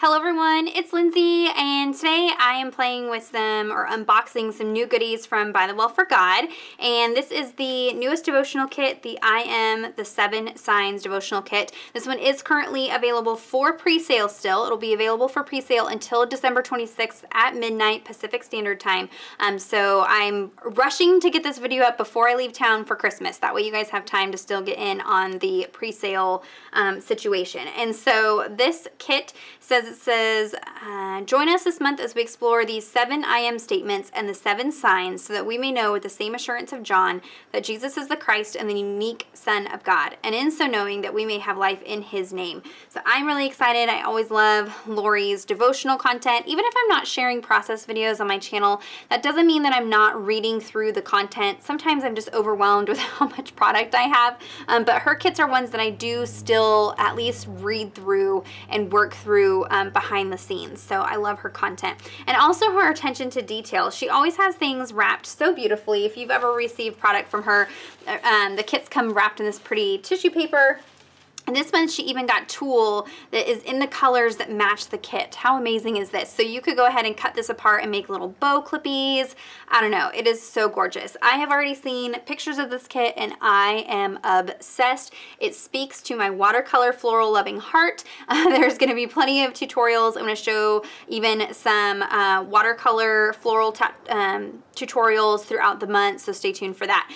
Hello everyone, it's Lindsay, and today I am playing with some, or unboxing some new goodies from ByTheWell4God, and this is the newest devotional kit, the I Am the 7 Signs devotional kit. This one is currently available for pre-sale still. It'll be available for pre-sale until December 26th at midnight Pacific Standard Time. So I'm rushing to get this video up before I leave town for Christmas. That way you guys have time to still get in on the pre-sale situation. And so this kit says, join us this month as we explore these 7 I am statements and the 7 signs so that we may know with the same assurance of John that Jesus is the Christ and the unique Son of God, and in so knowing that we may have life in his name. So I'm really excited. I always love Lori's devotional content. Even if I'm not sharing process videos on my channel, that doesn't mean that I'm not reading through the content. Sometimes I'm just overwhelmed with how much product I have, but her kits are ones that I do still at least read through and work through behind the scenes. So I love her content, and also her attention to detail. She always has things wrapped so beautifully. If you've ever received product from her, the kits come wrapped in this pretty tissue paper. And this month she even got tulle that is in the colors that match the kit. How amazing is this? So you could go ahead and cut this apart and make little bow clippies. I don't know, it is so gorgeous. I have already seen pictures of this kit and I am obsessed. It speaks to my watercolor floral loving heart. There's gonna be plenty of tutorials. I'm gonna show even some watercolor floral tutorials throughout the month, so stay tuned for that.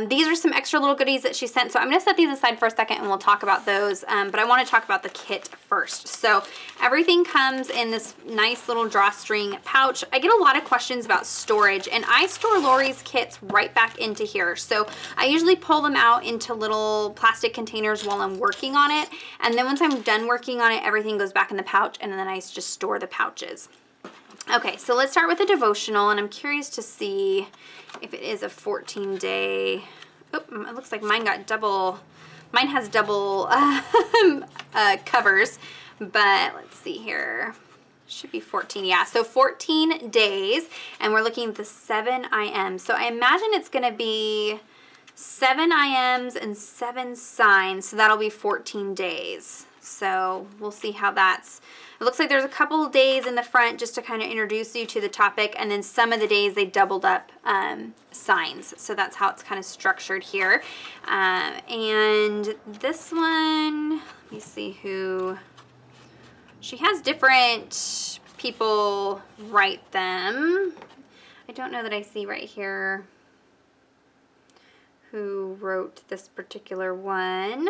These are some extra little goodies that she sent, so I'm gonna set these aside for a second and we'll talk about those. But I want to talk about the kit first. So everything comes in this nice little drawstring pouch. I get a lot of questions about storage, and I store Lori's kits right back into here. So I usually pull them out into little plastic containers while I'm working on it, and then once I'm done working on it, everything goes back in the pouch, and then I just store the pouches. Okay, so let's start with the devotional, and I'm curious to see if it is a 14-day. Oh, it looks like mine got double. Mine has double covers, but let's see here. Should be 14, yeah. So 14 days, and we're looking at the 7 I am. So I imagine it's going to be 7 I ams and 7 signs, so that'll be 14 days. So we'll see how that's. It looks like there's a couple of days in the front just to kind of introduce you to the topic, and then some of the days they doubled up signs. So that's how it's kind of structured here. And this one, let me see who. She has different people write them. I don't know that I see right here who wrote this particular one.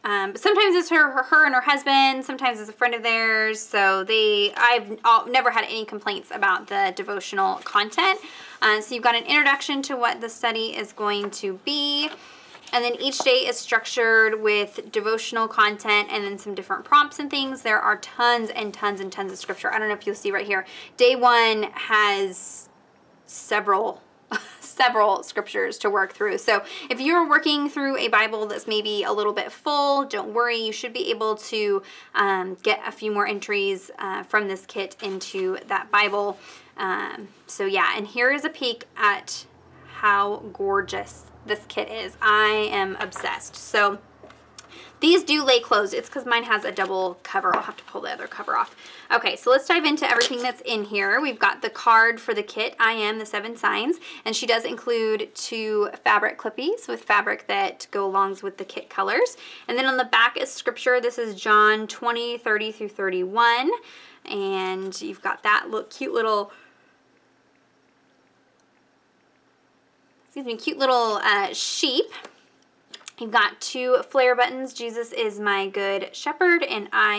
But sometimes it's her and her husband, sometimes it's a friend of theirs, so I've never had any complaints about the devotional content. So you've got an introduction to what the study is going to be, and then each day is structured with devotional content and then some different prompts and things. There are tons and tons and tons of scripture. I don't know if you'll see right here. Day 1 has several scriptures to work through. So if you're working through a Bible that's maybe a little bit full, don't worry, you should be able to get a few more entries from this kit into that Bible. So yeah, and here is a peek at how gorgeous this kit is. I am obsessed. So these do lay closed. It's because mine has a double cover. I'll have to pull the other cover off. Okay, so let's dive into everything that's in here. We've got the card for the kit, I Am the 7 Signs, and she does include 2 fabric clippies with fabric that go along with the kit colors. And then on the back is scripture. This is John 20:30 through 31, and you've got that cute little sheep. You've got 2 flare buttons. Jesus is my good shepherd, and I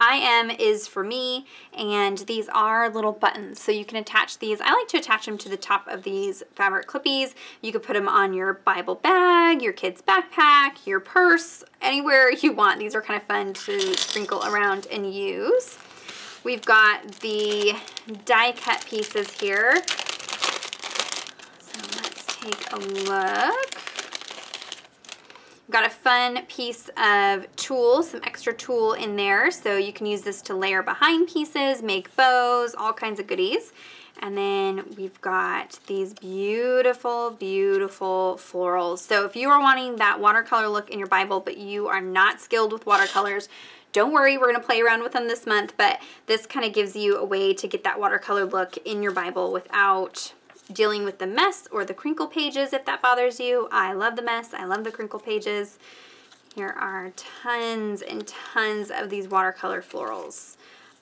am is for me, and these are little buttons, so you can attach these. I like to attach them to the top of these fabric clippies. You could put them on your Bible bag, your kid's backpack, your purse, anywhere you want. These are kind of fun to sprinkle around and use. We've got the die cut pieces here. So let's take a look. Got a fun piece of tulle, some extra tulle in there, so you can use this to layer behind pieces, make bows, all kinds of goodies. And then we've got these beautiful, beautiful florals. So if you are wanting that watercolor look in your Bible, but you are not skilled with watercolors, don't worry, we're going to play around with them this month, but this kind of gives you a way to get that watercolor look in your Bible without dealing with the mess or the crinkle pages if that bothers you. I love the mess. I love the crinkle pages. Here are tons and tons of these watercolor florals.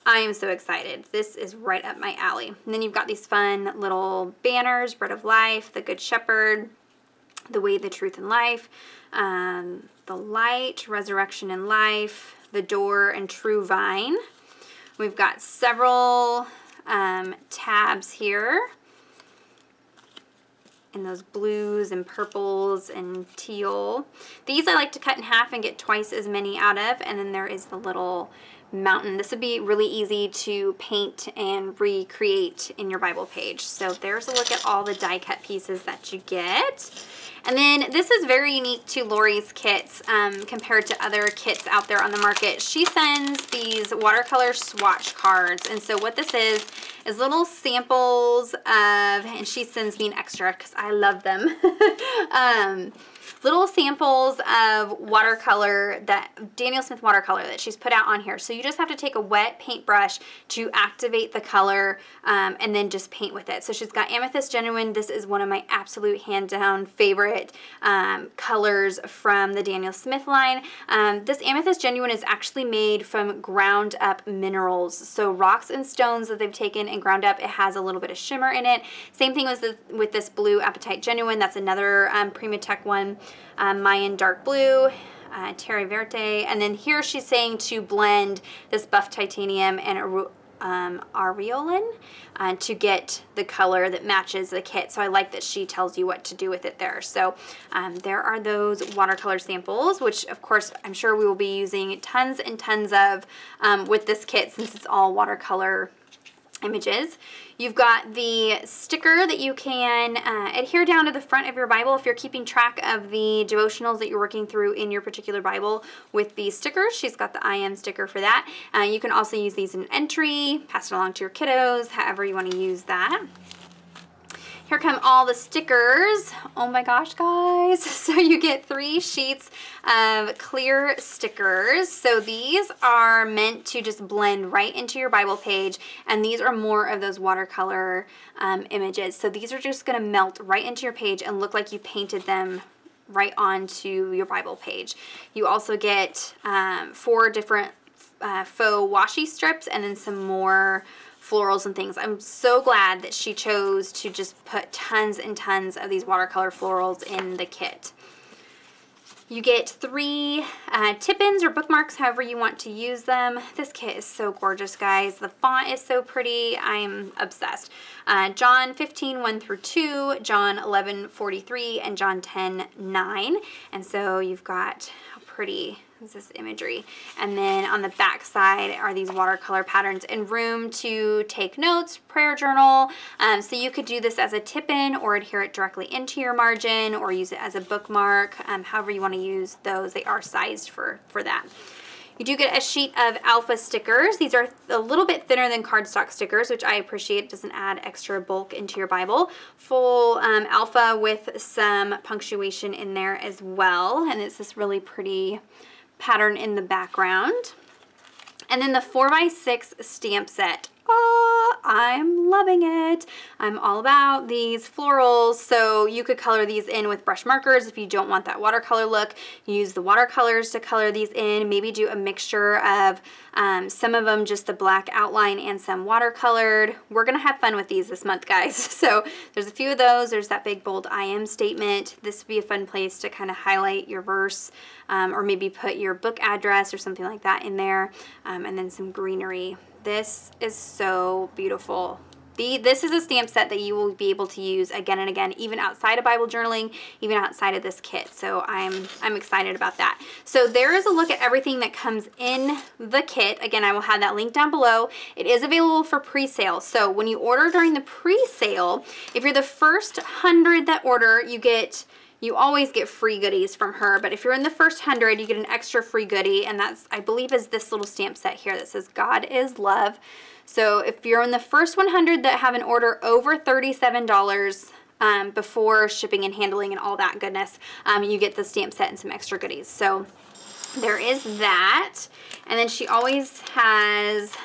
I am so excited. This is right up my alley. And then you've got these fun little banners, Bread of Life, the Good Shepherd, the Way, the Truth, and Life, the Light, Resurrection, and Life, the Door, and True Vine. We've got several tabs here in those blues and purples and teal. These I like to cut in half and get twice as many out of. And then there is the little mountain. This would be really easy to paint and recreate in your Bible page. So there's a look at all the die cut pieces that you get. And then this is very unique to Lori's kits compared to other kits out there on the market. She sends these watercolor swatch cards. And so what this is little samples of, and she sends me an extra because I love them, little samples of watercolor, that Daniel Smith watercolor that she's put out on here. So you just have to take a wet paintbrush to activate the color and then just paint with it. So she's got Amethyst Genuine. This is one of my absolute hand-down favorite colors from the Daniel Smith line. This Amethyst Genuine is actually made from ground up minerals. So rocks and stones that they've taken and ground up. It has a little bit of shimmer in it. Same thing with this blue Apatite Genuine. That's another Primatech one. Mayan Dark Blue, Terre Verte, and then here she's saying to blend this buff titanium and Aureolin to get the color that matches the kit. So I like that she tells you what to do with it there. So there are those watercolor samples, which of course I'm sure we will be using tons and tons of with this kit since it's all watercolor images. You've got the sticker that you can adhere down to the front of your Bible if you're keeping track of the devotionals that you're working through in your particular Bible with these stickers. She's got the I Am sticker for that. You can also use these in entry, pass it along to your kiddos, however you want to use that. Here come all the stickers. Oh my gosh, guys. So you get 3 sheets of clear stickers. So these are meant to just blend right into your Bible page, and these are more of those watercolor images. So these are just gonna melt right into your page and look like you painted them right onto your Bible page. You also get 4 different faux washi strips and then some more florals and things. I'm so glad that she chose to just put tons and tons of these watercolor florals in the kit. You get 3 tip-ins or bookmarks, however you want to use them. This kit is so gorgeous, guys. The font is so pretty. I'm obsessed. John 15, 1 through 2, John 11, 43, and John 10, 9. And so you've got how pretty is this imagery. And then on the back side are these watercolor patterns and room to take notes, prayer journal. So you could do this as a tip-in or adhere it directly into your margin or use it as a bookmark, however you want to use those. They are sized for that. You do get a sheet of alpha stickers. These are a little bit thinner than cardstock stickers, which I appreciate. It doesn't add extra bulk into your Bible. Full alpha with some punctuation in there as well. And it's this really pretty pattern in the background. And then the 4x6 stamp set. Oh, I'm loving it. I'm all about these florals. So you could color these in with brush markers if you don't want that watercolor look. Use the watercolors to color these in. Maybe do a mixture of some of them just the black outline and some watercolored. We're gonna have fun with these this month, guys. So there's a few of those. There's that big bold I am statement. This would be a fun place to kind of highlight your verse or maybe put your book address or something like that in there, and then some greenery. This is so beautiful. This is a stamp set that you will be able to use again and again, even outside of Bible journaling, even outside of this kit. So I'm excited about that. So there is a look at everything that comes in the kit. Again, I will have that link down below. It is available for pre-sale. So when you order during the pre-sale, if you're the first 100 that order, you get you always get free goodies from her, but if you're in the first 100, you get an extra free goodie, and that's, I believe, is this little stamp set here that says God is love. So if you're in the first 100 that have an order over $37 before shipping and handling and all that goodness, you get the stamp set and some extra goodies. So there is that. And then she always has,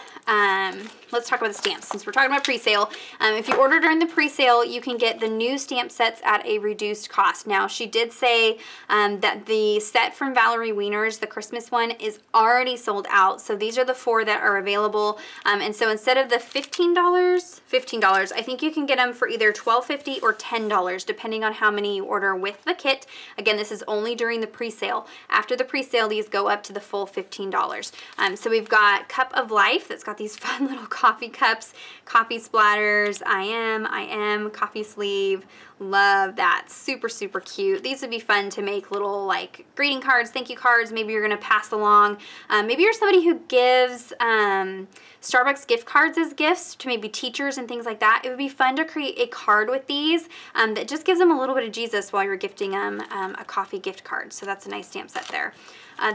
let's talk about the stamps since we're talking about pre-sale. If you order during the pre-sale, you can get the new stamp sets at a reduced cost. Now, she did say that the set from Valerie Wiener's, the Christmas one, is already sold out. So these are the 4 that are available. And so instead of the $15, I think you can get them for either $12.50 or $10, depending on how many you order with the kit. Again, this is only during the pre-sale. After the pre-sale, these go up to the full $15. So we've got Cup of Life that's got these fun little coffee cups, coffee splatters, I am, coffee sleeve. Love that. Super, super cute. These would be fun to make little like greeting cards, thank you cards. Maybe you're going to pass along. Maybe you're somebody who gives Starbucks gift cards as gifts to maybe teachers and things like that. It would be fun to create a card with these that just gives them a little bit of Jesus while you're gifting them a coffee gift card. So that's a nice stamp set there.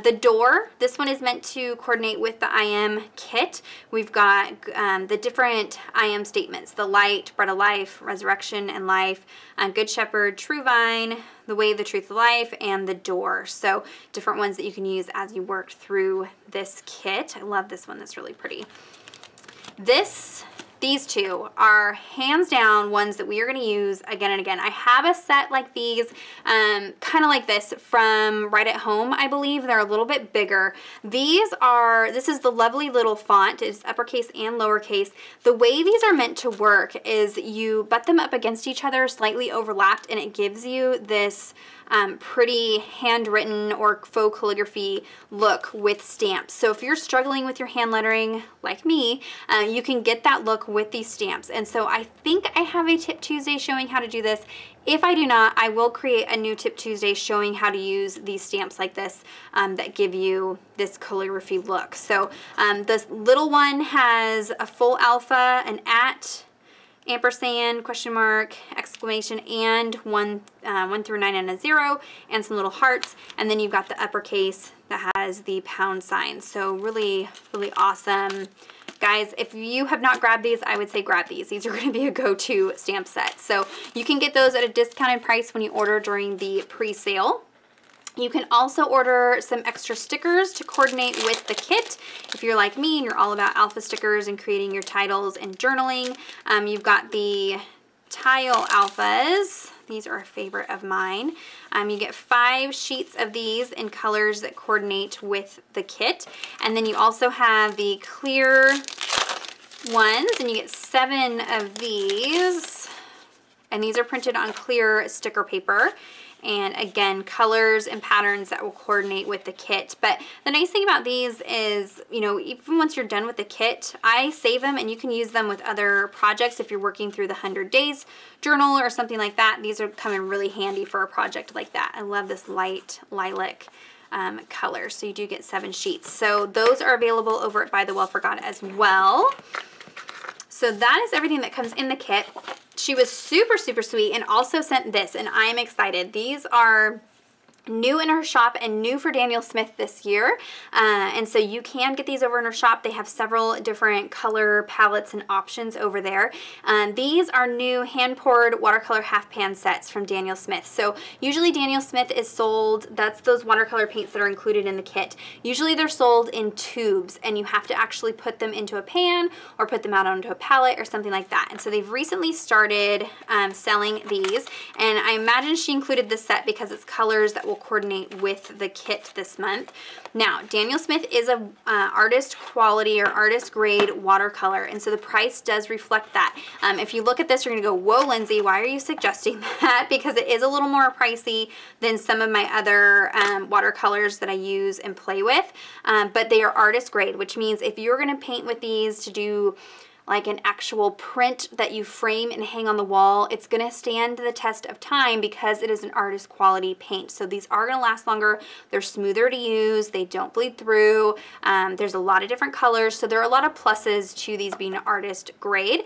The door, this one is meant to coordinate with the I Am kit. We've got the different I Am statements, the light, bread of life, resurrection and life, good shepherd, true vine, the way, the truth, the life, and the door. So different ones that you can use as you work through this kit. I love this one, that's really pretty. These 2 are hands down ones that we are going to use again and again. I have a set like these, kind of like this from Right at Home, I believe. They're a little bit bigger. This is the lovely little font. It's uppercase and lowercase. The way these are meant to work is you butt them up against each other, slightly overlapped, and it gives you this pretty handwritten or faux calligraphy look with stamps. So if you're struggling with your hand lettering like me, you can get that look with these stamps. And so I think I have a Tip Tuesday showing how to do this. If I do not, I will create a new Tip Tuesday showing how to use these stamps like this that give you this calligraphy look. So this little one has a full alpha, an at, ampersand, question mark, exclamation, and 1 through 9 and a 0, and some little hearts. And then you've got the uppercase that has the pound sign. So really, really awesome. Guys, if you have not grabbed these, I would say grab these. These are going to be a go-to stamp set. So you can get those at a discounted price when you order during the pre-sale. You can also order some extra stickers to coordinate with the kit. If you're like me and you're all about alpha stickers and creating your titles and journaling, you've got the tile alphas. These are a favorite of mine. You get 5 sheets of these in colors that coordinate with the kit. And then you also have the clear ones, and you get 7 of these. And these are printed on clear sticker paper. And again, colors and patterns that will coordinate with the kit. But the nice thing about these is, you know, even once you're done with the kit, I save them and you can use them with other projects if you're working through the 100 days journal or something like that. These are coming really handy for a project like that. I love this light lilac color. So you do get 7 sheets. So those are available over at ByTheWell4God as well. So that is everything that comes in the kit. She was super, super sweet and also sent this, and I'm excited. These are new in her shop and new for Daniel Smith this year, and so you can get these over in her shop. They have several different color palettes and options over there. These are new hand-poured watercolor half pan sets from Daniel Smith. So usually Daniel Smith is sold, that's those watercolor paints that are included in the kit. Usually they're sold in tubes and you have to actually put them into a pan or put them out onto a palette or something like that. And so they've recently started selling these, and I imagine she included this set because it's colors that will coordinate with the kit this month. Now, Daniel Smith is a artist quality or artist grade watercolor, and so the price does reflect that. If you look at this, you're gonna go, whoa, Lindsey, why are you suggesting that? Because it is a little more pricey than some of my other watercolors that I use and play with, but they are artist grade, which means if you're gonna paint with these to do like an actual print that you frame and hang on the wall, it's going to stand the test of time because it is an artist quality paint. So these are going to last longer. They're smoother to use. They don't bleed through. There's a lot of different colors. So there are a lot of pluses to these being artist grade.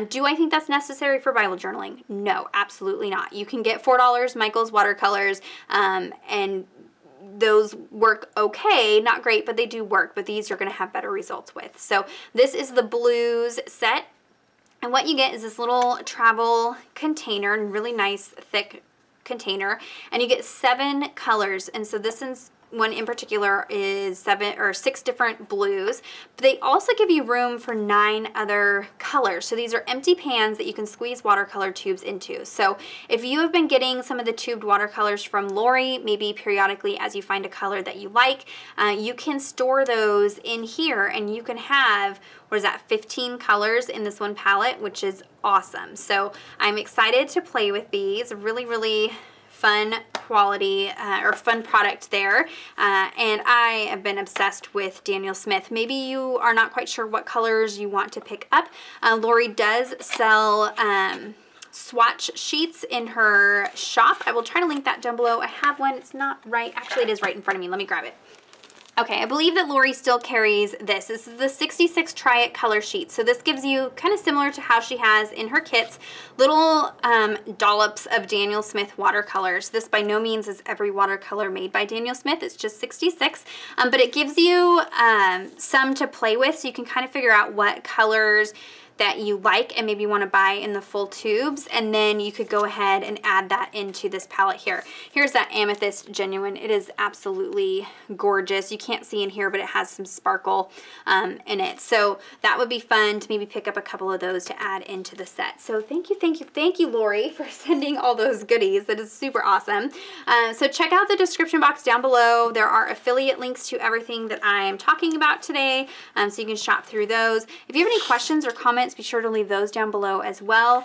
Do I think that's necessary for Bible journaling? No, absolutely not. You can get $4 Michael's watercolors and those work okay, not great, but they do work, but these you're going to have better results with. So this is the blues set, and what you get is this little travel container, and really nice thick container, and you get 7 colors. And so this is one in particular is 7 or 6 different blues, but they also give you room for 9 other colors. So these are empty pans that you can squeeze watercolor tubes into. So if you have been getting some of the tubed watercolors from Lori, maybe periodically as you find a color that you like, you can store those in here, and you can have, what is that, 15 colors in this one palette, which is awesome. So I'm excited to play with these. Really fun quality or fun product there, and I have been obsessed with Daniel Smith. Maybe you are not quite sure what colors you want to pick up. Lori does sell swatch sheets in her shop. I will try to link that down below. I have one. It's not right. Actually, it is right in front of me. Let me grab it. Okay, I believe that Lori still carries this. This is the 66 Try It color sheet. So this gives you, kind of similar to how she has in her kits, little dollops of Daniel Smith watercolors. This by no means is every watercolor made by Daniel Smith. It's just 66, but it gives you some to play with, so you can kind of figure out what colors that you like and maybe want to buy in the full tubes, and then you could go ahead and add that into this palette here. Here's that Amethyst Genuine. It is absolutely gorgeous. You can't see in here, but it has some sparkle in it. So that would be fun to maybe pick up a couple of those to add into the set. So thank you, Lori, for sending all those goodies. That is super awesome. So check out the description box down below. There are affiliate links to everything that I am talking about today, so you can shop through those. If you have any questions or comments, be sure to leave those down below as well.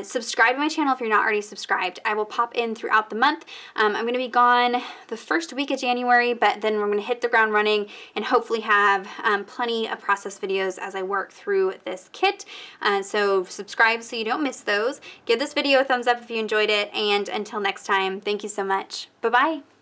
Subscribe to my channel if you're not already subscribed. I will pop in throughout the month. I'm going to be gone the first week of January, but then we're going to hit the ground running and hopefully have plenty of process videos as I work through this kit. So subscribe so you don't miss those. Give this video a thumbs up if you enjoyed it, and until next time, thank you so much. Bye-bye.